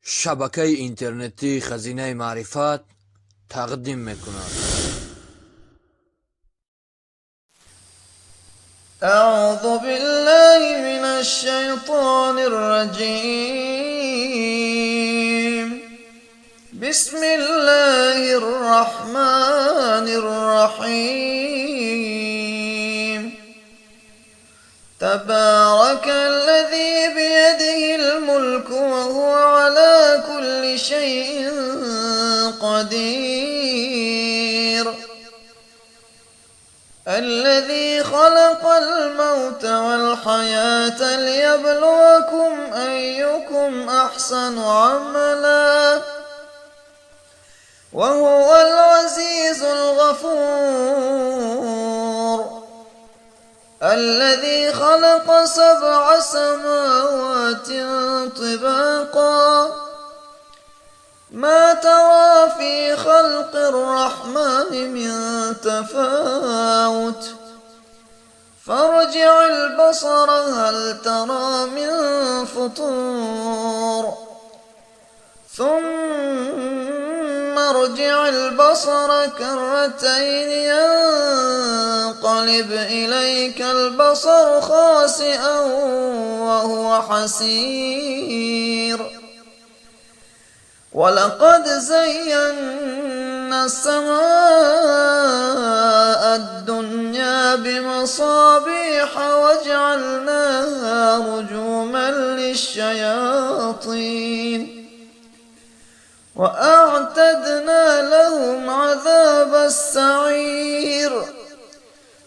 شبکه اینترنتی خزینه معرفت تقدیم میکند. أعوذ بالله من الشيطان الرجيم. بسم الله الرحمن الرحيم. تبارك الذي بيده الملك وهو على كل شيء قدير. الذي خلق الموت والحياة ليبلوكم أيكم أحسن عملا وهو العزيز الغفور. الذي خلق 7 سماوات طباقا ما ترى في خلق الرحمن من تفاوت فارجع البصر هل ترى من فطور ثم ارجع البصر كرتين ينقلب إليك البصر خاسئا وهو حسير. ولقد زينا السماء الدنيا بمصابيح وجعلناها رجوما للشياطين وأعتدنا لهم عذاب السعير.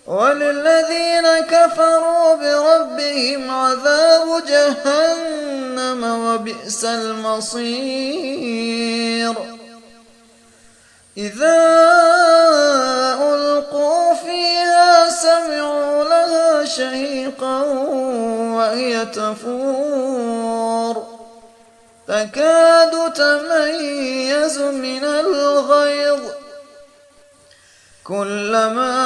وللذين كفروا بربهم عذاب جهنم وبئس المصير. إذا ألقوا فيها سمعوا لها شهيقا وهي تفور تكاد تميز من الغيظ كلما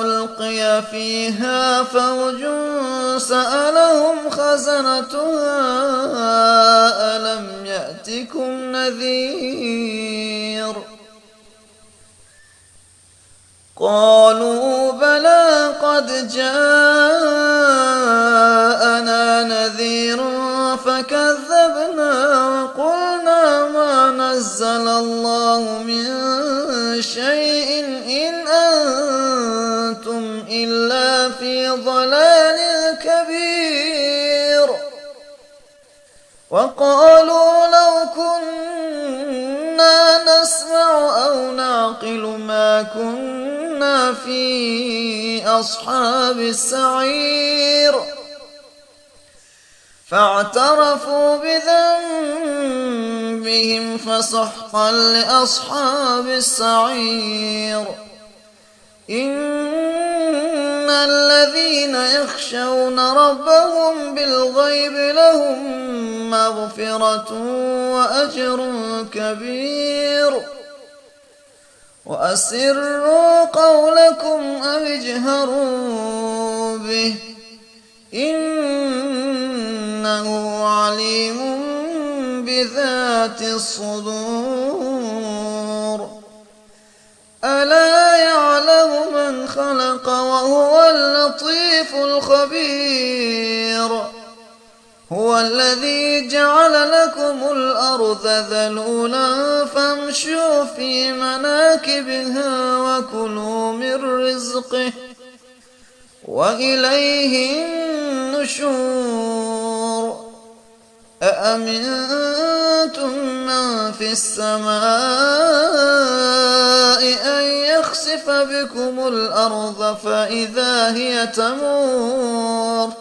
ألقي فيها فوج سألهم خزنتها ألم يأتكم نذير. قالوا بلى قد جاءنا نذير فكذبنا وقلنا ما نزل الله من شيء إن أنتم إلا في ضلال كبير. وقالوا لو كنا نسمع أو نعقل ما كنا في أصحاب السعير. فاعترفوا بذنبهم فسحقا لأصحاب السعير. إن الذين يخشون ربهم بالغيب لهم مغفرة وأجر كبير. وأسروا قولكم أو اجهروا به إنه عليم بذات الصدور. ألا يعلم من خلق وهو اللطيف الخبير. هو الذي جعل لكم الأرض ذلولا فامشوا في مناكبها وكلوا من رزقه وإليه النشور. أأمنتم من في السماء أن يخسف بكم الأرض فإذا هي تمور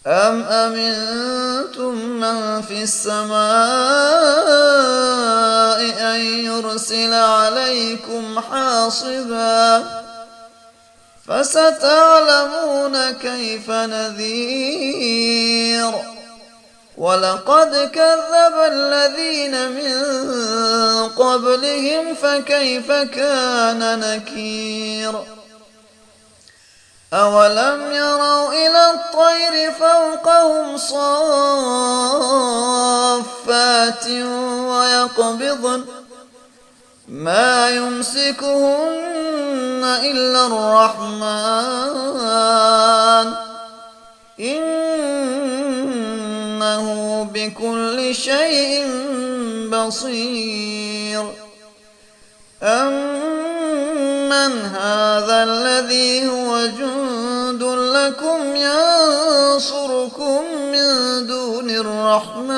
أم أمنتم من في السماء أن يرسل عليكم حاصبا فستعلمون كيف نذير. ولقد كذب الذين من قبلهم فكيف كان نكير. أولم يروا إلى الطير فوقهم صافات ويقبضن ما يمسكهن إلا الرحمن إنه بكل شيء بصير أمن هذا الذي هو جند لكم ينصركم من دون الرحمن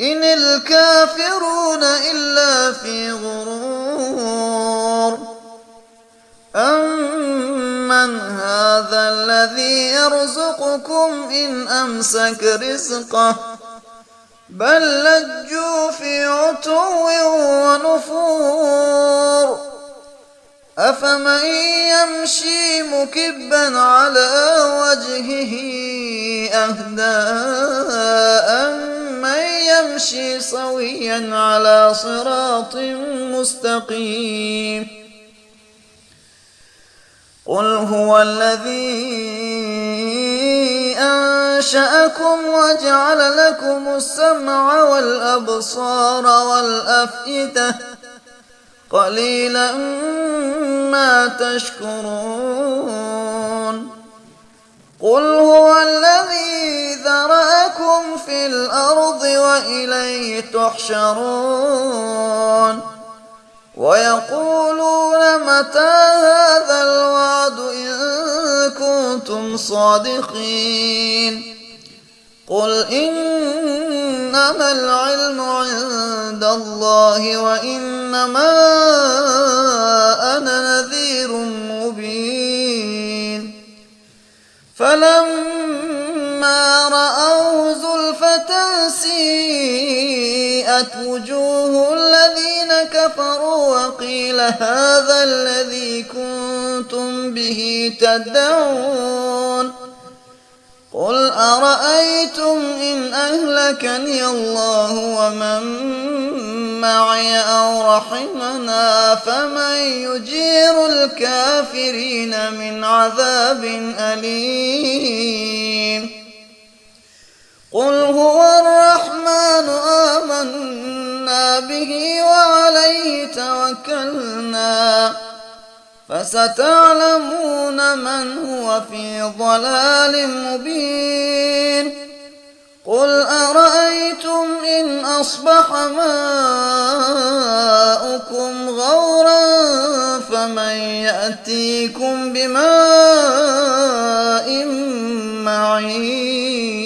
إن الكافرون إلا في غرور أمن هذا الذي يرزقكم إن أمسك رزقه بل لجوا في عتو ونفور أفمن يمشي مكبا على وجهه أهدى أمن يمشي سويا على صراط مستقيم قل هو الذي أنشأكم وجعل لكم السمع والأبصار والأفئدة قليلا ما تشكرون قل هو الذي ذرأكم في الأرض وإليه تحشرون ويقولون متى هذا الوعد إن كنتم صادقين قل إنما العلم عند الله وإنما أنا نذير مبين فلما رأوه زلفة سيئت وجوه الذين كفروا وقيل هذا الذي كنتم به تدعون قل أرأيتم إن أهلكني الله ومن معي أو رحمنا فمن يجير الكافرين من عذاب أليم قل هو الرحمن آمنا به وعليه توكلنا فستعلمون من هو في ضلال مبين قل أرأيتم إن أصبح ماؤكم غورا فمن يأتيكم بماء معين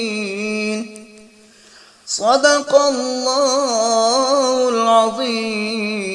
صدق الله العظيم.